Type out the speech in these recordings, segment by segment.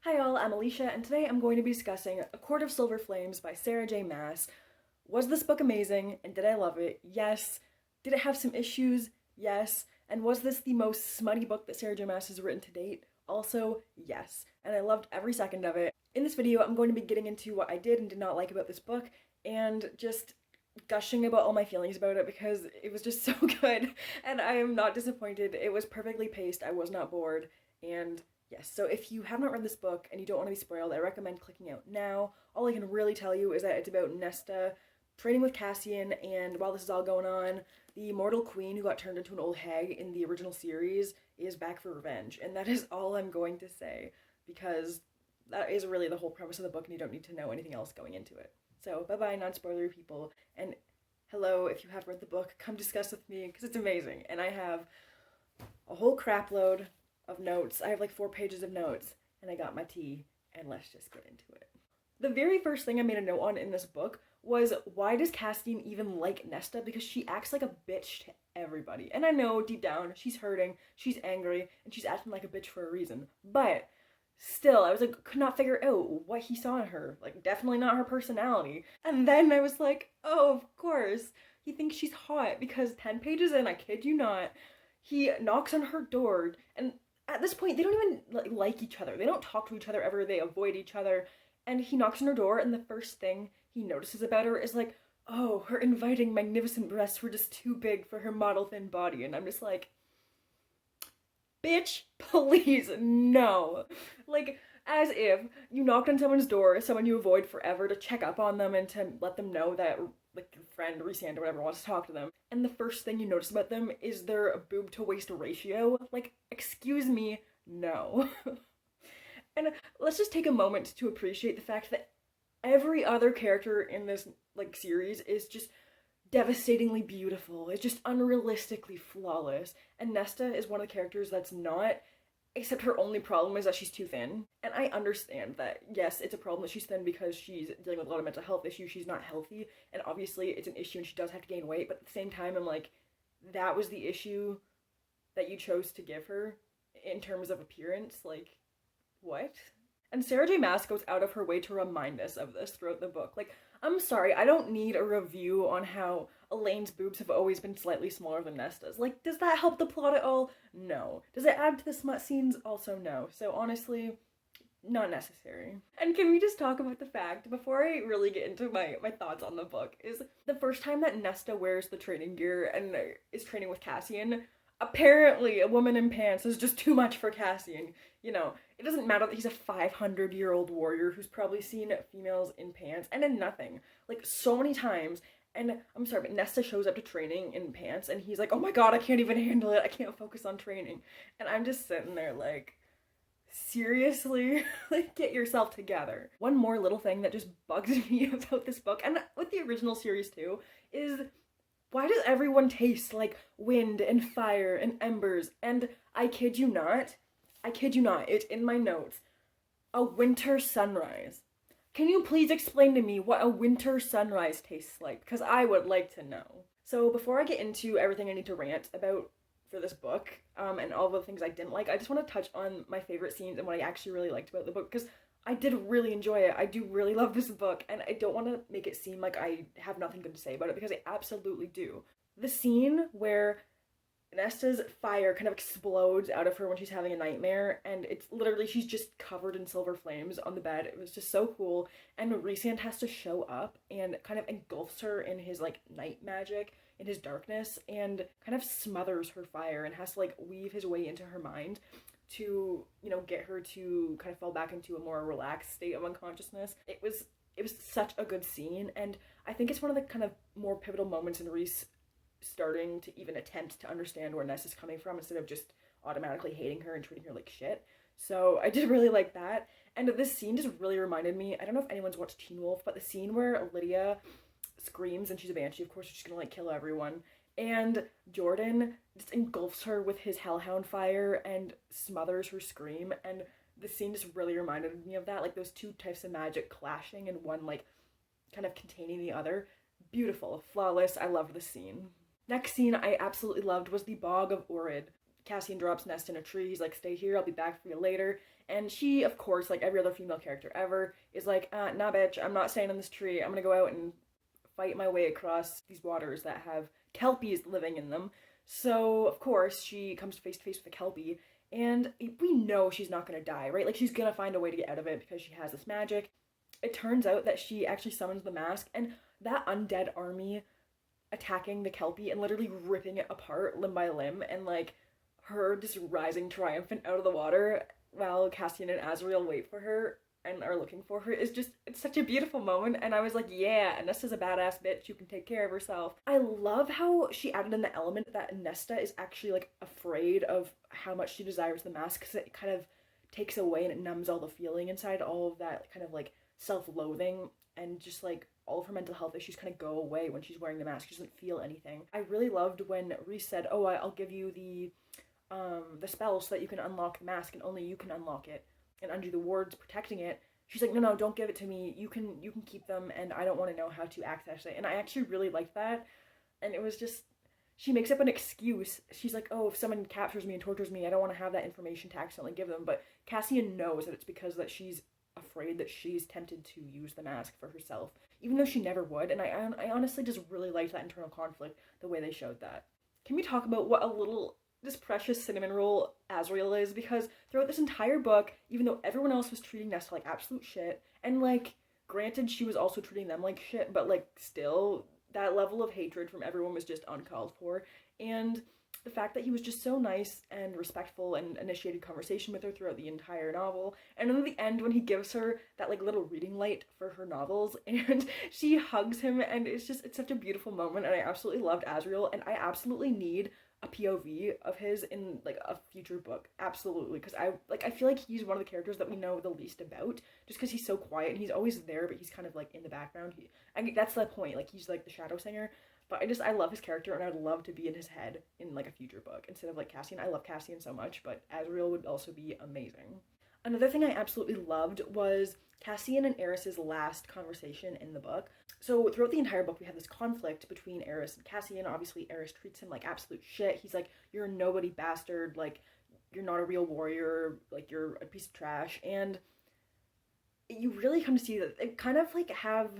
Hi all, I'm Alicia, and today I'm going to be discussing A Court of Silver Flames by Sarah J Maas. Was this book amazing, and did I love it? Yes. Did it have some issues? Yes. And was this the most smutty book that Sarah J Maas has written to date? Also, yes. And I loved every second of it. In this video, I'm going to be getting into what I did and did not like about this book, and just gushing about all my feelings about it because it was just so good, and I am not disappointed. It was perfectly paced, I was not bored, and yes, so if you have not read this book and you don't want to be spoiled, I recommend clicking out now. All I can really tell you is that it's about Nesta training with Cassian, and while this is all going on, the mortal queen who got turned into an old hag in the original series is back for revenge. And that is all I'm going to say, because that is really the whole premise of the book and you don't need to know anything else going into it. So bye-bye, non-spoilery people, and hello, if you have read the book, come discuss with me, because it's amazing. And I have a whole crap load of notes. I have like 4 pages of notes, and I got my tea, and let's just get into it. The very first thing I made a note on in this book was, why does Cassian even like Nesta? Because she acts like a bitch to everybody. And I know deep down she's hurting, she's angry, and she's acting like a bitch for a reason. But still, I was like, could not figure out what he saw in her. Like, definitely not her personality. And then I was like, oh, of course. He thinks she's hot because 10 pages in, I kid you not, he knocks on her door, and at this point, they don't even like each other. They don't talk to each other ever. They avoid each other. And he knocks on her door, and the first thing he notices about her is like, oh, her inviting, magnificent breasts were just too big for her model thin body. And I'm just like, bitch, please, no. Like, as if you knocked on someone's door, someone you avoid forever, to check up on them and to let them know that, like, a friend, Resand, or whatever, wants to talk to them. And the first thing you notice about them is their boob to waist ratio. Like, excuse me, no. And let's just take a moment to appreciate the fact that every other character in this, like, series is just devastatingly beautiful. It's just unrealistically flawless. And Nesta is one of the characters that's not, except her only problem is that she's too thin. And I understand that, yes, it's a problem that she's thin because she's dealing with a lot of mental health issues. She's not healthy, and obviously it's an issue and she does have to gain weight, but at the same time, I'm like, that was the issue that you chose to give her in terms of appearance? Like, what? And Sarah J Maas goes out of her way to remind us of this throughout the book. Like, I'm sorry, I don't need a review on how Elaine's boobs have always been slightly smaller than Nesta's. Like, does that help the plot at all? No. Does it add to the smut scenes? Also no. So honestly, not necessary. And can we just talk about the fact, before I really get into my thoughts on the book, is the first time that Nesta wears the training gear and is training with Cassian, apparently a woman in pants is just too much for Cassian. You know, it doesn't matter that he's a 500-year-old warrior who's probably seen females in pants and in nothing, like, so many times. And I'm sorry, but Nesta shows up to training in pants and he's like, oh my god, I can't even handle it, I can't focus on training. And I'm just sitting there like, seriously? Like, get yourself together. One more little thing that just bugs me about this book, and with the original series too, is why does everyone taste like wind and fire and embers? And I kid you not, it's in my notes, a winter sunrise. Can you please explain to me what a winter sunrise tastes like? Because I would like to know. So before I get into everything I need to rant about for this book, and all the things I didn't like, I just want to touch on my favorite scenes and what I actually really liked about the book, because I did really enjoy it. I do really love this book, and I don't want to make it seem like I have nothing good to say about it, because I absolutely do. The scene where Nesta's fire kind of explodes out of her when she's having a nightmare, and it's literally, she's just covered in silver flames on the bed. It was just so cool, and Resand has to show up and kind of engulfs her in his, like, night magic, in his darkness, and kind of smothers her fire and has to, like, weave his way into her mind to, you know, get her to kind of fall back into a more relaxed state of unconsciousness. It was such a good scene, and I think it's one of the kind of more pivotal moments in Rhys starting to even attempt to understand where Ness is coming from, instead of just automatically hating her and treating her like shit. So I did really like that. And this scene just really reminded me, I don't know if anyone's watched Teen Wolf, but the scene where Lydia screams, and she's a banshee, of course, she's gonna, like, kill everyone, and Jordan just engulfs her with his hellhound fire and smothers her scream, and the scene just really reminded me of that, like those two types of magic clashing and one, like, kind of containing the other. Beautiful, flawless, I loved the scene. Next scene I absolutely loved was the Bog of Orid. Cassian drops Nest in a tree. He's like, stay here, I'll be back for you later. And she, of course, like every other female character ever, is like, nah, bitch, I'm not staying in this tree. I'm gonna go out and fight my way across these waters that have kelpies living in them. So, of course, she comes face to face with a kelpie, and we know she's not gonna die, right? Like, she's gonna find a way to get out of it because she has this magic. It turns out that she actually summons the mask, and that undead army attacking the kelpie and literally ripping it apart limb by limb, and like her just rising triumphant out of the water while Cassian and Azriel wait for her and are looking for her is just, it's such a beautiful moment. And I was like, yeah, Nesta's a badass bitch who can take care of herself. I love how she added in the element that Nesta is actually like afraid of how much she desires the mask, because it kind of takes away and it numbs all the feeling inside, all of that kind of like self-loathing, and just like all of her mental health issues kind of go away when she's wearing the mask. She doesn't feel anything. I really loved when Reese said, oh, I'll give you the spell so that you can unlock the mask, and only you can unlock it, and undo the wards protecting it. She's like, no, don't give it to me. You can keep them, and I don't want to know how to access it. And I actually really liked that. And it was just, she makes up an excuse. She's like, oh, if someone captures me and tortures me, I don't want to have that information to accidentally give them. But Cassian knows that it's because that she's afraid that she's tempted to use the mask for herself, even though she never would. And I honestly just really liked that internal conflict, the way they showed that. Can we talk about what a little this precious cinnamon roll Azriel is? Because throughout this entire book, even though everyone else was treating Nesta like absolute shit, and like, granted, she was also treating them like shit, but like, still, that level of hatred from everyone was just uncalled for. And the fact that he was just so nice and respectful and initiated conversation with her throughout the entire novel. And then at the end, when he gives her that like little reading light for her novels and she hugs him, and it's such a beautiful moment. And I absolutely loved Azriel, and I absolutely need a POV of his in like a future book, absolutely, because I feel like he's one of the characters that we know the least about, just because he's so quiet and he's always there, but he's kind of like in the background. That's the point, like he's like the shadow singer. But I love his character, and I'd love to be in his head in like a future book instead of like Cassian. I love Cassian so much, but Azriel would also be amazing. Another thing I absolutely loved was Cassian and Eris's last conversation in the book. So throughout the entire book, we have this conflict between Eris and Cassian. Obviously, Eris treats him like absolute shit. He's like, you're a nobody bastard, like, you're not a real warrior, like, you're a piece of trash. And you really come to see that they kind of like have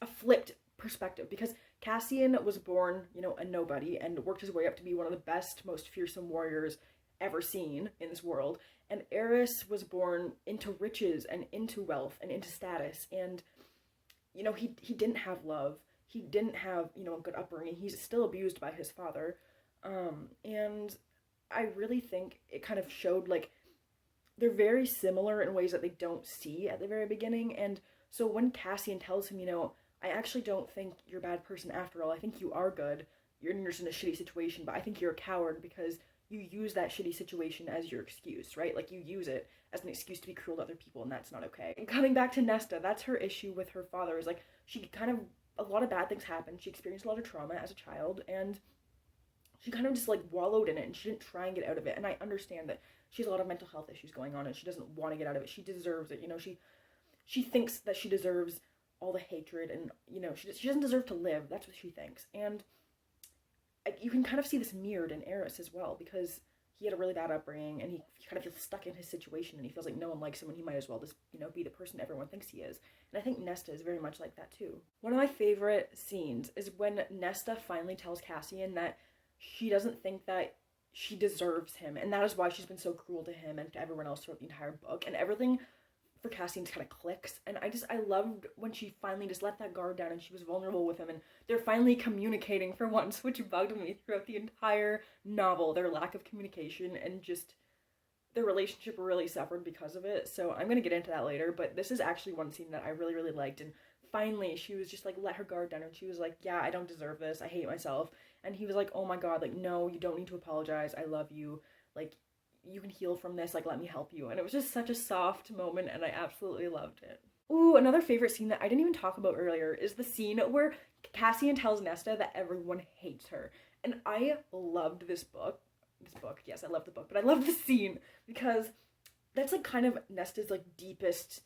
a flipped perspective, because Cassian was born, a nobody, and worked his way up to be one of the best, most fearsome warriors ever seen in this world. And Eris was born into riches and into wealth and into status, and he didn't have love. He didn't have, a good upbringing. He's still abused by his father. And I really think it kind of showed, like, they're very similar in ways that they don't see at the very beginning. And so when Cassian tells him, I actually don't think you're a bad person after all. I think you are good. You're just in a shitty situation, but I think you're a coward because you use that shitty situation as your excuse, right? Like, you use it as an excuse to be cruel to other people, and that's not okay. And coming back to Nesta, that's her issue with her father, is like, a lot of bad things happened. She experienced a lot of trauma as a child, and she kind of just like wallowed in it, and she didn't try and get out of it. And I understand that she has a lot of mental health issues going on, and she doesn't want to get out of it. She deserves it, she thinks that she deserves all the hatred, and she doesn't deserve to live. That's what she thinks. And you can kind of see this mirrored in Eris as well, because he had a really bad upbringing, and he kind of feels stuck in his situation, and he feels like no one likes him, and he might as well just be the person everyone thinks he is. And I think Nesta is very much like that too. One of my favorite scenes is when Nesta finally tells Cassian that she doesn't think that she deserves him, and that is why she's been so cruel to him and to everyone else throughout the entire book. And everything for Cassian kind of clicks, and I loved when she finally just let that guard down and she was vulnerable with him, and they're finally communicating for once, which bugged me throughout the entire novel, their lack of communication, and just their relationship really suffered because of it. So I'm gonna get into that later, but this is actually one scene that I really, really liked. And finally she was just like, let her guard down, and she was like, yeah, I don't deserve this, I hate myself. And he was like, oh my god, like, no, you don't need to apologize, I love you, like, you can heal from this, like, let me help you. And it was just such a soft moment, and I absolutely loved it. Ooh, another favorite scene that I didn't even talk about earlier is the scene where Cassian tells Nesta that everyone hates her. And I loved this book. Yes, I love the book, but I love the scene because that's like kind of Nesta's like deepest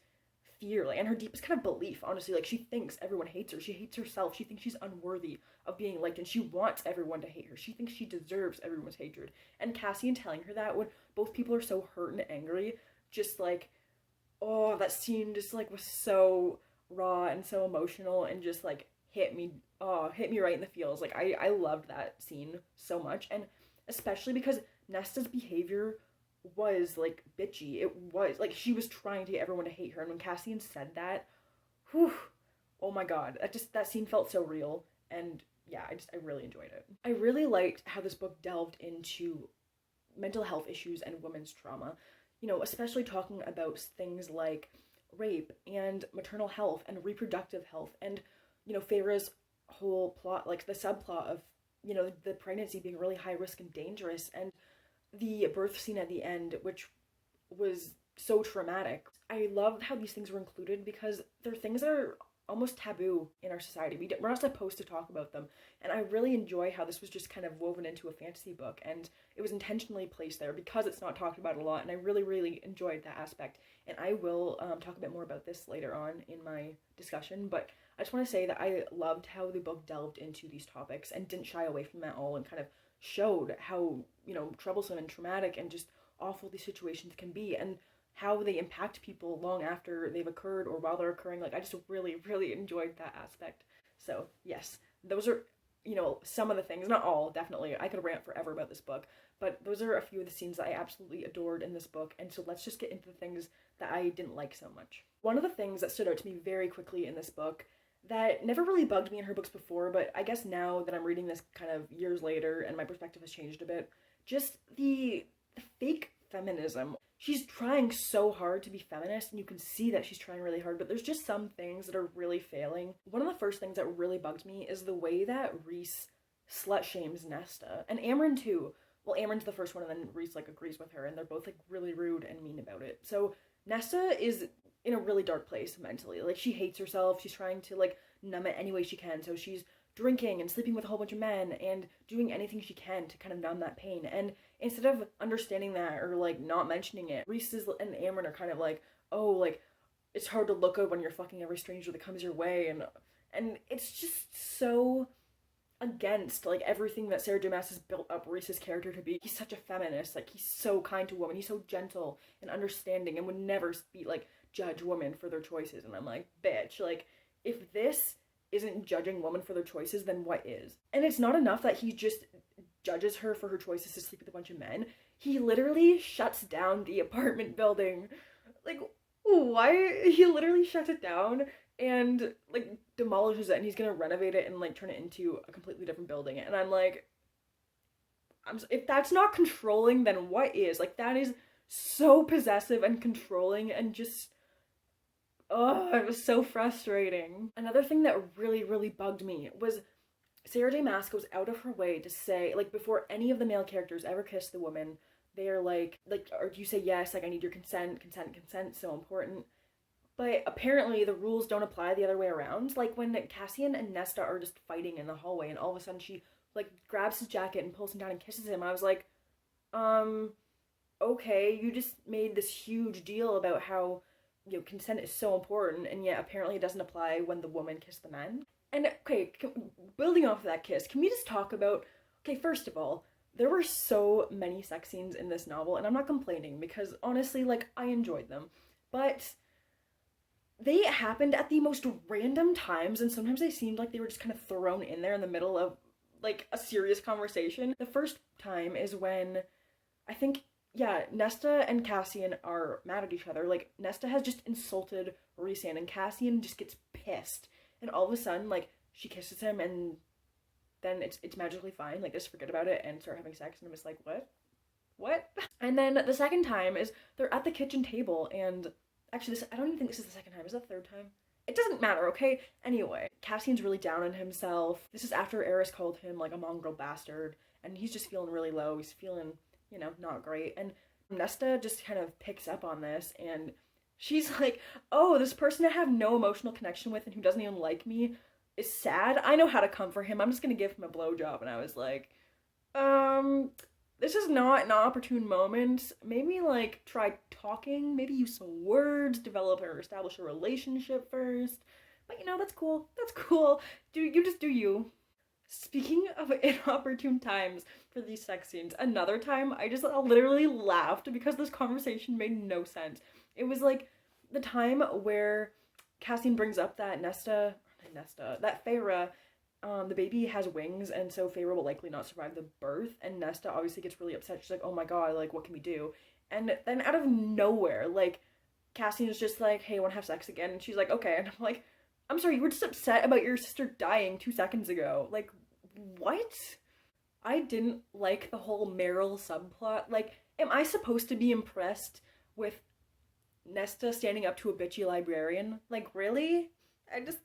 fear, like, and her deepest kind of belief, honestly. Like, she thinks everyone hates her. She hates herself. She thinks she's unworthy of being liked, and she wants everyone to hate her. She thinks she deserves everyone's hatred. And Cassian telling her that when both people are so hurt and angry just like, oh, that scene just like was so raw and so emotional and just like hit me right in the feels. Like I loved that scene so much, and especially because Nesta's behavior was like bitchy. It was like she was trying to get everyone to hate her, and when Cassian said that, whew, oh my god, that scene felt so real, and yeah, I really enjoyed it. I really liked how this book delved into mental health issues and women's trauma, especially talking about things like rape and maternal health and reproductive health, and Feyre's whole plot, like the subplot of the pregnancy being really high risk and dangerous, and the birth scene at the end, which was so traumatic. I loved how these things were included because they're things that are almost taboo in our society. We're not supposed to talk about them. And I really enjoy how this was just kind of woven into a fantasy book, and it was intentionally placed there because it's not talked about a lot, and I really, really enjoyed that aspect. And I will talk a bit more about this later on in my discussion, but I just want to say that I loved how the book delved into these topics and didn't shy away from that at all, and kind of showed how, troublesome and traumatic and just awful these situations can be, and how they impact people long after they've occurred or while they're occurring. Like, I just really, really enjoyed that aspect. So, yes, those are, some of the things, not all, definitely. I could rant forever about this book, but those are a few of the scenes that I absolutely adored in this book, and so let's just get into the things that I didn't like so much. One of the things that stood out to me very quickly in this book that never really bugged me in her books before, but I guess now that I'm reading this kind of years later and my perspective has changed a bit, just the fake feminism. She's trying so hard to be feminist, and you can see that she's trying really hard, but there's just some things that are really failing. One of the first things that really bugged me is the way that Rhys slut shames Nesta, and Amryn too. Well, Amryn's the first one, and then Rhys like agrees with her, and they're both like really rude and mean about it. So Nesta is in a really dark place mentally. Like, she hates herself. She's trying to like numb it any way she can. So she's drinking and sleeping with a whole bunch of men and doing anything she can to kind of numb that pain. And instead of understanding that or like not mentioning it, Rhys and Amryn are kind of like, oh, like it's hard to look good when you're fucking every stranger that comes your way, and it's just so against like everything that Sarah J Maas has built up Rhys's character to be. He's such a feminist, like he's so kind to women, he's so gentle and understanding and would never be like judge women for their choices. And I'm like, bitch, like if this isn't judging women for their choices, then what is? And it's not enough that he just judges her for her choices to sleep with a bunch of men. He literally shuts down the apartment building. Like, why? He literally shuts it down and like demolishes it, and he's gonna renovate it and like turn it into a completely different building. And I'm like, if that's not controlling, then what is? Like, that is so possessive and controlling and just, oh, it was so frustrating. Another thing that really, really bugged me was Sarah J Maas goes out of her way to say, like, before any of the male characters ever kiss the woman, they are like, or do you say yes, like, I need your consent, so important. But apparently the rules don't apply the other way around. Like, when Cassian and Nesta are just fighting in the hallway, and all of a sudden she, like, grabs his jacket and pulls him down and kisses him, I was like, okay, you just made this huge deal about how, consent is so important, and yet apparently it doesn't apply when the woman kissed the man. And, okay, building off of that kiss, can we just talk about, okay, first of all, there were so many sex scenes in this novel, and I'm not complaining, because honestly, like, I enjoyed them, but they happened at the most random times, and sometimes they seemed like they were just kind of thrown in there in the middle of, like, a serious conversation. The first time is when, I think, yeah, Nesta and Cassian are mad at each other. Like, Nesta has just insulted Rhysand, and Cassian just gets pissed. And all of a sudden, like, she kisses him, and then it's magically fine. Like, just forget about it and start having sex. And I'm just like, what? And then the second time is they're at the kitchen table, and actually, I don't even think this is the second time. Is that the third time? It doesn't matter, okay? Anyway, Cassian's really down on himself. This is after Eris called him, like, a mongrel bastard, and he's just feeling really low. He's feeling, not great. And Nesta just kind of picks up on this, and she's like, oh, this person I have no emotional connection with and who doesn't even like me is sad. I know how to comfort him. I'm just gonna give him a blowjob. And I was like, this is not an opportune moment. Maybe, like, try talking, maybe use some words, develop or establish a relationship first. But, that's cool. You just do you. Speaking of inopportune times for these sex scenes, another time I just literally laughed because this conversation made no sense. It was like the time where Cassian brings up that that Feyre, the baby has wings, and so Feyre will likely not survive the birth. And Nesta obviously gets really upset. She's like, "Oh my god, like what can we do?" And then out of nowhere, like Cassian is just like, "Hey, want to have sex again?" And she's like, "Okay." And I'm like, "I'm sorry, you were just upset about your sister dying 2 seconds ago. Like, what?" I didn't like the whole Meryl subplot. Like, am I supposed to be impressed with Nesta standing up to a bitchy librarian? Like, really? I just,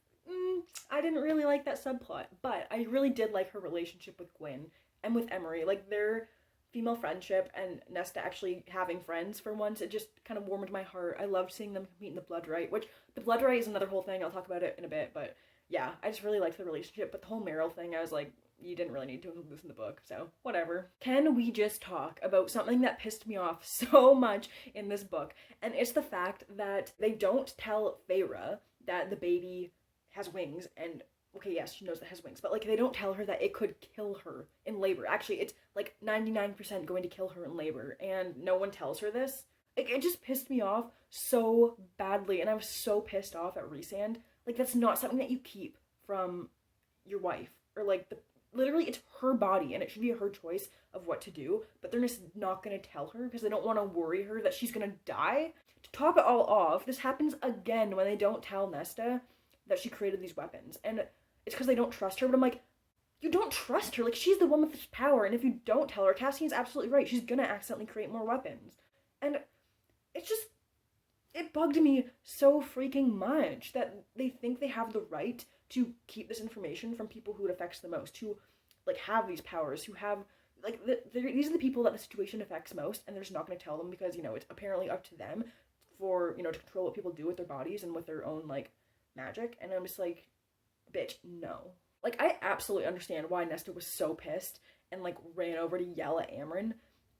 I didn't really like that subplot. But I really did like her relationship with Gwyn and with Emery. Like, their female friendship and Nesta actually having friends for once, it just kind of warmed my heart. I loved seeing them compete in the Blood Right, which the Blood Right is another whole thing. I'll talk about it in a bit. But yeah, I just really liked the relationship. But the whole Meryl thing, I was like, you didn't really need to include this in the book, so whatever. Can we just talk about something that pissed me off so much in this book? And it's the fact that they don't tell Feyre that the baby has wings, and okay, yes, she knows that it has wings, but like they don't tell her that it could kill her in labor. Actually, it's like 99% going to kill her in labor, and no one tells her this. It just pissed me off so badly, and I was so pissed off at Rhysand. Like, that's not something that you keep from your wife, or like the literally it's her body and it should be her choice of what to do, but they're just not going to tell her because they don't want to worry her that she's going to die. To top it all off, this happens again when they don't tell Nesta that she created these weapons, and it's because they don't trust her. But I'm like, you don't trust her. Like, she's the one with this power, and if you don't tell her, Cassian's absolutely right, she's gonna accidentally create more weapons. And it's just, it bugged me so freaking much that they think they have the right to keep this information from people who it affects the most, who like have these powers, who have like these are the people that the situation affects most, and they're just not going to tell them because, you know, it's apparently up to them for, you know, to control what people do with their bodies and with their own like magic. And I'm just like, bitch, no. Like, I absolutely understand why Nesta was so pissed and like ran over to yell at Amryn,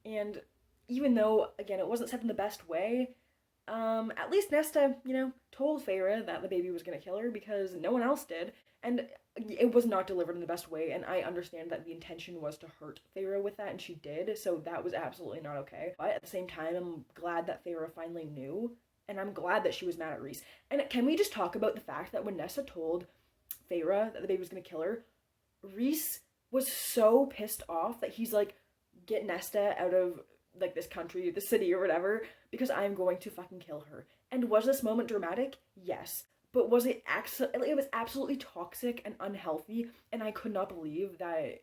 and even though again it wasn't said in the best way, at least Nesta, you know, told Feyre that the baby was gonna kill her because no one else did, and it was not delivered in the best way, and I understand that the intention was to hurt Feyre with that, and she did, so that was absolutely not okay. But at the same time, I'm glad that Feyre finally knew, and I'm glad that she was mad at Rhys. And can we just talk about the fact that when Nesta told Feyre that the baby was gonna kill her, Rhys was so pissed off that he's like, get Nesta out of like this country, the city or whatever, because I'm going to fucking kill her. And was this moment dramatic? Yes. But was it it was absolutely toxic and unhealthy, and I could not believe that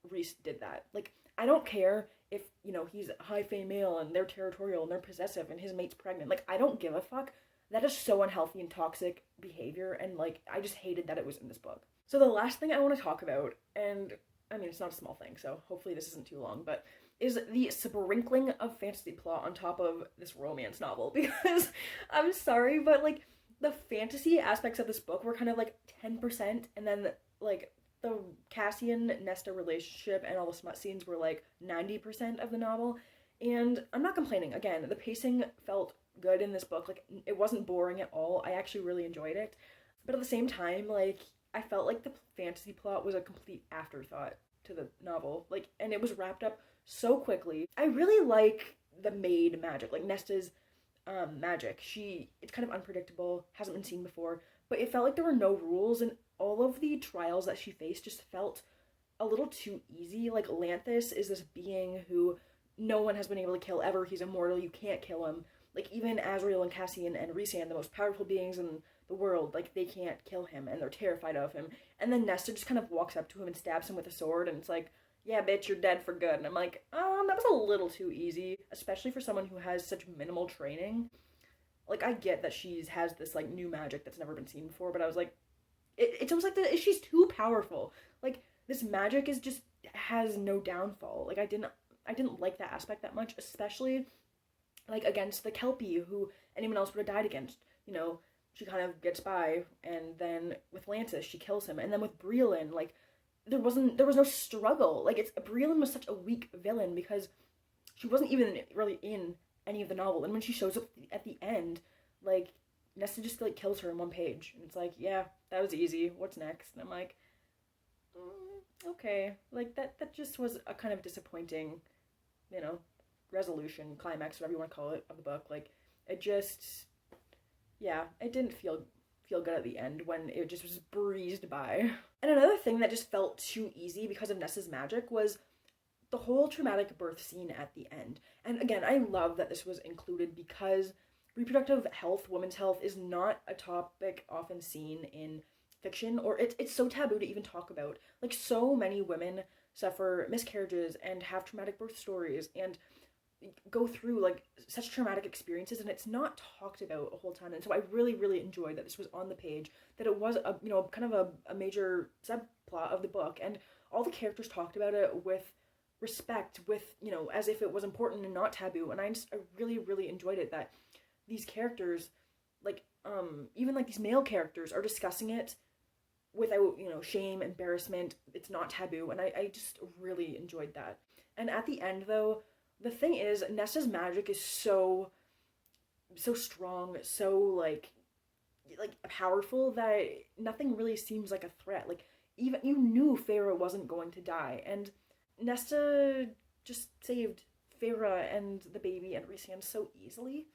Rhys did that. Like, I don't care if, you know, he's a high female and they're territorial and they're possessive and his mate's pregnant. Like, I don't give a fuck. That is so unhealthy and toxic behavior, and like, I just hated that it was in this book. So the last thing I want to talk about, and I mean, it's not a small thing, so hopefully this isn't too long, but is the sprinkling of fantasy plot on top of this romance novel. Because I'm sorry, but like the fantasy aspects of this book were kind of like 10%, and then like the Cassian Nesta relationship and all the smut scenes were like 90% of the novel. And I'm not complaining. Again, the pacing felt good in this book. Like, it wasn't boring at all. I actually really enjoyed it. But at the same time, like, I felt like the fantasy plot was a complete afterthought to the novel. Like, and it was wrapped up so quickly. I really like the maid magic, like Nesta's magic. It's kind of unpredictable, hasn't been seen before, but it felt like there were no rules, and all of the trials that she faced just felt a little too easy. Like, Lanthus is this being who no one has been able to kill ever. He's immortal, you can't kill him. Like, even Azriel and Cassian and Rhysand, the most powerful beings in the world, like, they can't kill him, and they're terrified of him. And then Nesta just kind of walks up to him and stabs him with a sword, and it's like, yeah, bitch, you're dead for good. And I'm like, that was a little too easy, especially for someone who has such minimal training. Like, I get that she has this, like, new magic that's never been seen before, but I was like, it's almost like she's too powerful. Like, this magic is just, has no downfall. Like, I didn't like that aspect that much, especially, like, against the Kelpie, who anyone else would have died against. You know, she kind of gets by, and then with Lantis, she kills him, and then with Brielin, like, there was no struggle. Like, Brielin was such a weak villain because she wasn't even really in any of the novel, and when she shows up at the end, like, Nesta just, like, kills her in one page, and it's like, yeah, that was easy, what's next? And I'm like, okay, like that just was a kind of disappointing, you know, resolution, climax, whatever you want to call it, of the book. Like, it just, yeah, it didn't feel good at the end when it just was breezed by. And another thing that just felt too easy because of Nessa's magic was the whole traumatic birth scene at the end. And again, I love that this was included because reproductive health, women's health, is not a topic often seen in fiction, or it's so taboo to even talk about. Like, so many women suffer miscarriages and have traumatic birth stories and go through like such traumatic experiences, and it's not talked about a whole ton. And so I really, really enjoyed that this was on the page, that it was a, kind of a major subplot of the book, and all the characters talked about it with respect, with, as if it was important and not taboo. And I really, really enjoyed it that these characters, like, even like these male characters, are discussing it without, shame, embarrassment. It's not taboo, and I just really enjoyed that. And at the end, though, the thing is, Nesta's magic is so strong, so like powerful, that nothing really seems like a threat. Like, even you knew Feyre wasn't going to die, and Nesta just saved Feyre and the baby and Rhysand so easily.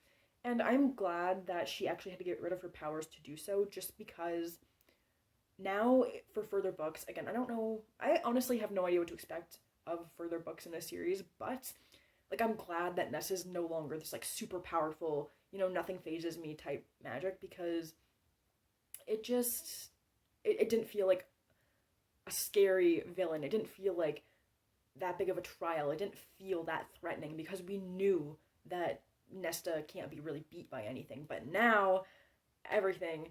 And I'm glad that she actually had to get rid of her powers to do so, just because now, for further books, again, I don't know, I honestly have no idea what to expect of further books in this series, but like, I'm glad that Nessa's no longer this like super powerful, nothing phases me type magic, because it just, it didn't feel like a scary villain. It didn't feel like that big of a trial. It didn't feel that threatening, because we knew that Nesta can't be really beat by anything. But now, everything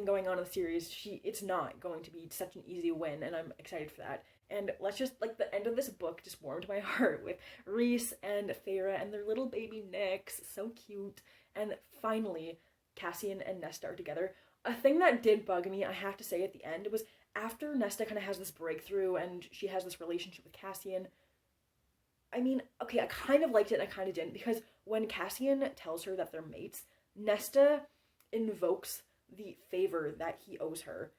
going on in the series, it's not going to be such an easy win, and I'm excited for that. And let's just, like, the end of this book just warmed my heart with Rhys and Feyre and their little baby Nyx, so cute. And finally, Cassian and Nesta are together. A thing that did bug me, I have to say, at the end, was after Nesta kind of has this breakthrough and she has this relationship with Cassian. I mean, okay, I kind of liked it and I kind of didn't, because when Cassian tells her that they're mates, Nesta invokes the favor that he owes her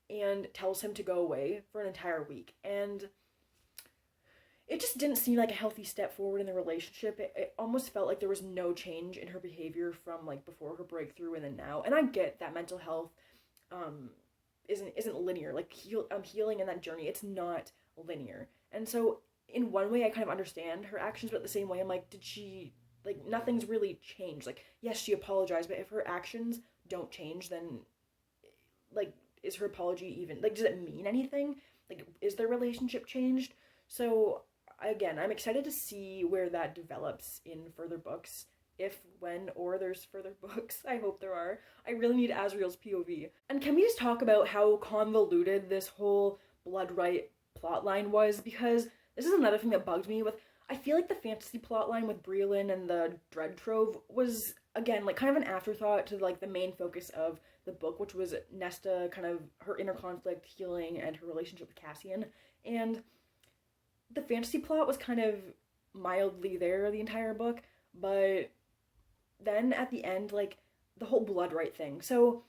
and tells him to go away for an entire week. And it just didn't seem like a healthy step forward in the relationship. It almost felt like there was no change in her behavior from like before her breakthrough and then now. And I get that mental health isn't linear. Like, healing in that journey, it's not linear. And so in one way I kind of understand her actions, but at the same way I'm like, did she, like, nothing's really changed. Like, yes, she apologized, but if her actions don't change, then, like, is her apology even, like, does it mean anything? Like, is their relationship changed? So again, I'm excited to see where that develops in further books, if, when, or there's further books. I hope there are. I really need Asriel's POV. And can we just talk about how convoluted this whole blood right plotline was? Because this is another thing that bugged me with, I feel like the fantasy plotline with Brielyn and the Dread Trove was, again, like, kind of an afterthought to, like, the main focus of the book, which was Nesta, kind of her inner conflict, healing, and her relationship with Cassian. And the fantasy plot was kind of mildly there the entire book, but then at the end, like, the whole blood right thing. So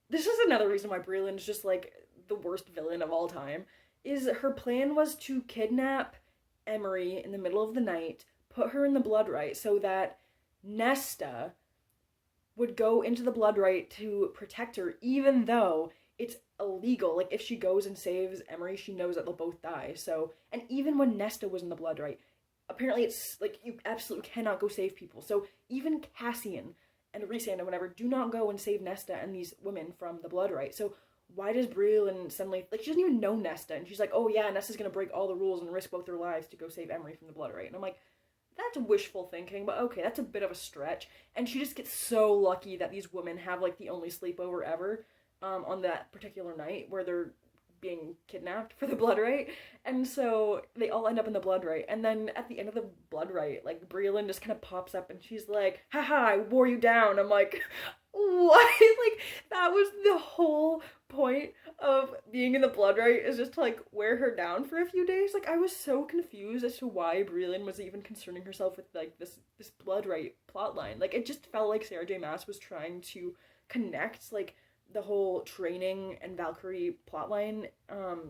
this is another reason why Brielyn is just, like, the worst villain of all time, is her plan was to kidnap Emery in the middle of the night, put her in the blood right so that Nesta would go into the blood right to protect her, even though it's illegal. Like, if she goes and saves Emery, she knows that they'll both die. So, and even when Nesta was in the blood right, apparently it's like, you absolutely cannot go save people. So even Cassian and Rhysand and whatever do not go and save Nesta and these women from the blood right. So why does Brielyn suddenly, like, she doesn't even know Nesta, and she's like, oh yeah, Nesta's gonna break all the rules and risk both their lives to go save Emery from the blood right. And I'm like, that's wishful thinking, but okay, that's a bit of a stretch. And she just gets so lucky that these women have, like, the only sleepover ever on that particular night where they're being kidnapped for the blood right. And so they all end up in the blood right. And then at the end of the blood right, like, Brielyn just kind of pops up and she's like, haha, I wore you down. I'm like, what? Like, that was the whole point of being in the blood right, is just to, like, wear her down for a few days. Like, I was so confused as to why Brielyn was even concerning herself with, like, this blood right plotline. Like, it just felt like Sarah J Maas was trying to connect, like, the whole training and Valkyrie plotline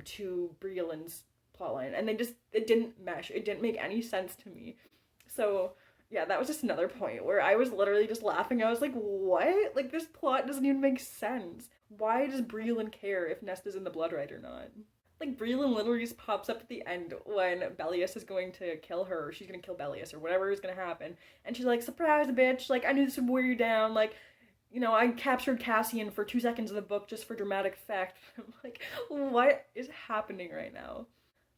to Breeland's plotline, and it didn't mesh. It didn't make any sense to me. So yeah, that was just another point where I was literally just laughing. I was like, what? Like, this plot doesn't even make sense. Why does Breland care if Nesta's in the blood right or not? Like, Breland literally just pops up at the end when Bellius is going to kill her, or she's gonna kill Bellius, or whatever is gonna happen. And she's like, surprise, bitch, like, I knew this would wear you down, like, you know, I captured Cassian for 2 seconds of the book just for dramatic effect. I'm like, what is happening right now?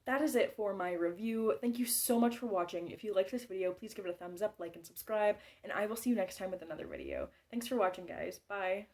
That is it for my review. Thank you so much for watching. If you liked this video, please give it a thumbs up, like, and subscribe, and I will see you next time with another video. Thanks for watching, guys. Bye.